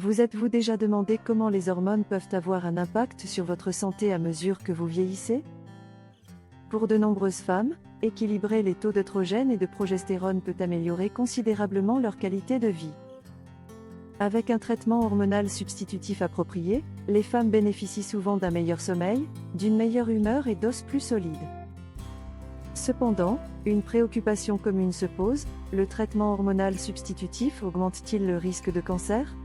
Vous êtes-vous déjà demandé comment les hormones peuvent avoir un impact sur votre santé à mesure que vous vieillissez? Pour de nombreuses femmes, équilibrer les taux d'œstrogène et de progestérone peut améliorer considérablement leur qualité de vie. Avec un traitement hormonal substitutif approprié, les femmes bénéficient souvent d'un meilleur sommeil, d'une meilleure humeur et d'os plus solides. Cependant, une préoccupation commune se pose: le traitement hormonal substitutif augmente-t-il le risque de cancer?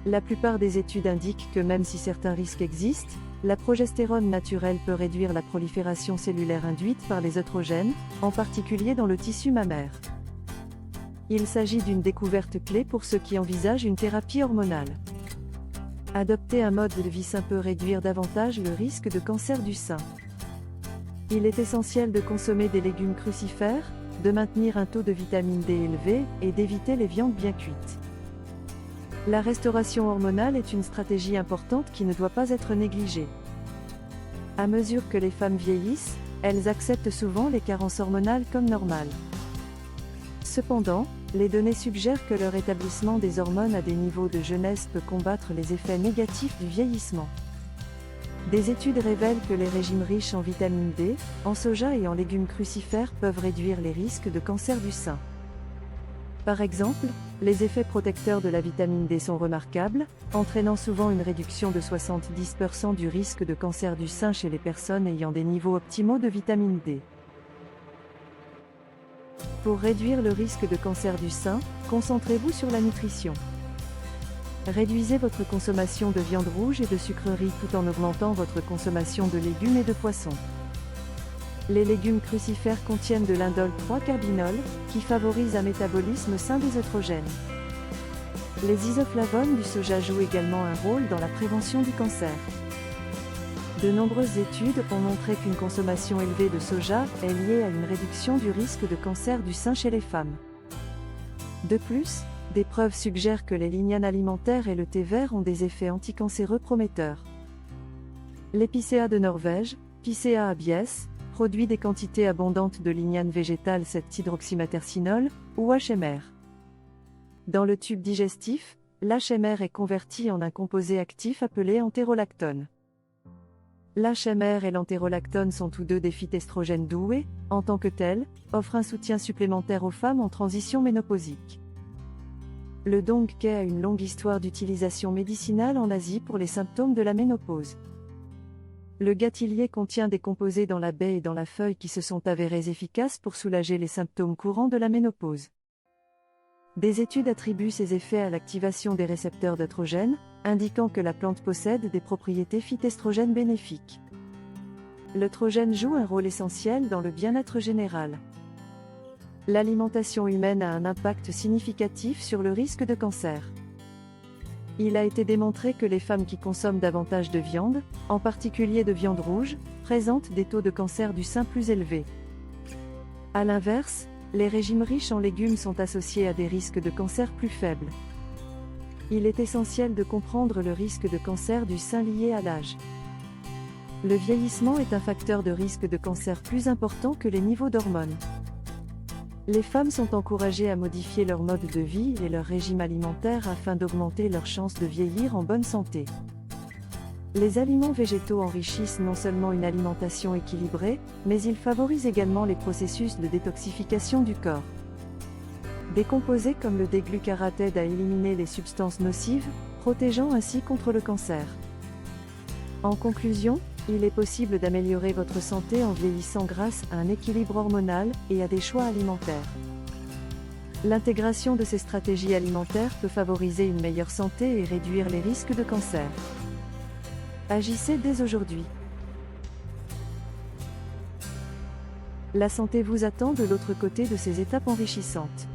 La plupart des études indiquent que même si certains risques existent, la progestérone naturelle peut réduire la prolifération cellulaire induite par les œstrogènes, en particulier dans le tissu mammaire. Il s'agit d'une découverte clé pour ceux qui envisagent une thérapie hormonale. Adopter un mode de vie sain peut réduire davantage le risque de cancer du sein. Il est essentiel de consommer des légumes crucifères, de maintenir un taux de vitamine D élevé et d'éviter les viandes bien cuites. La restauration hormonale est une stratégie importante qui ne doit pas être négligée. À mesure que les femmes vieillissent, elles acceptent souvent les carences hormonales comme normales. Cependant, les données suggèrent que le rétablissement des hormones à des niveaux de jeunesse peut combattre les effets négatifs du vieillissement. Des études révèlent que les régimes riches en vitamine D, en soja et en légumes crucifères peuvent réduire les risques de cancer du sein. Par exemple, les effets protecteurs de la vitamine D sont remarquables, entraînant souvent une réduction de 70% du risque de cancer du sein chez les personnes ayant des niveaux optimaux de vitamine D. Pour réduire le risque de cancer du sein, concentrez-vous sur la nutrition. Réduisez votre consommation de viande rouge et de sucreries tout en augmentant votre consommation de légumes et de poissons. Les légumes crucifères contiennent de l'indole 3-carbinol, qui favorise un métabolisme sain des œstrogènes. Les isoflavones du soja jouent également un rôle dans la prévention du cancer. De nombreuses études ont montré qu'une consommation élevée de soja est liée à une réduction du risque de cancer du sein chez les femmes. De plus, des preuves suggèrent que les lignanes alimentaires et le thé vert ont des effets anticancéreux prometteurs. L'épicéa de Norvège, Picea abies, produit des quantités abondantes de lignane végétale 7-hydroxymatercinol, ou HMR. Dans le tube digestif, l'HMR est converti en un composé actif appelé entérolactone. L'HMR et l'entérolactone sont tous deux des phytestrogènes doux et, en tant que tels, offrent un soutien supplémentaire aux femmes en transition ménopausique. Le dongke a une longue histoire d'utilisation médicinale en Asie pour les symptômes de la ménopause. Le gâtillier contient des composés dans la baie et dans la feuille qui se sont avérés efficaces pour soulager les symptômes courants de la ménopause. Des études attribuent ces effets à l'activation des récepteurs d'œstrogènes, indiquant que la plante possède des propriétés phytestrogènes bénéfiques. L'œstrogène joue un rôle essentiel dans le bien-être général. L'alimentation humaine a un impact significatif sur le risque de cancer. Il a été démontré que les femmes qui consomment davantage de viande, en particulier de viande rouge, présentent des taux de cancer du sein plus élevés. A l'inverse, les régimes riches en légumes sont associés à des risques de cancer plus faibles. Il est essentiel de comprendre le risque de cancer du sein lié à l'âge. Le vieillissement est un facteur de risque de cancer plus important que les niveaux d'hormones. Les femmes sont encouragées à modifier leur mode de vie et leur régime alimentaire afin d'augmenter leurs chances de vieillir en bonne santé. Les aliments végétaux enrichissent non seulement une alimentation équilibrée, mais ils favorisent également les processus de détoxification du corps. Des composés comme le D-glucarate aident à éliminer les substances nocives, protégeant ainsi contre le cancer. En conclusion, il est possible d'améliorer votre santé en vieillissant grâce à un équilibre hormonal et à des choix alimentaires. L'intégration de ces stratégies alimentaires peut favoriser une meilleure santé et réduire les risques de cancer. Agissez dès aujourd'hui. La santé vous attend de l'autre côté de ces étapes enrichissantes.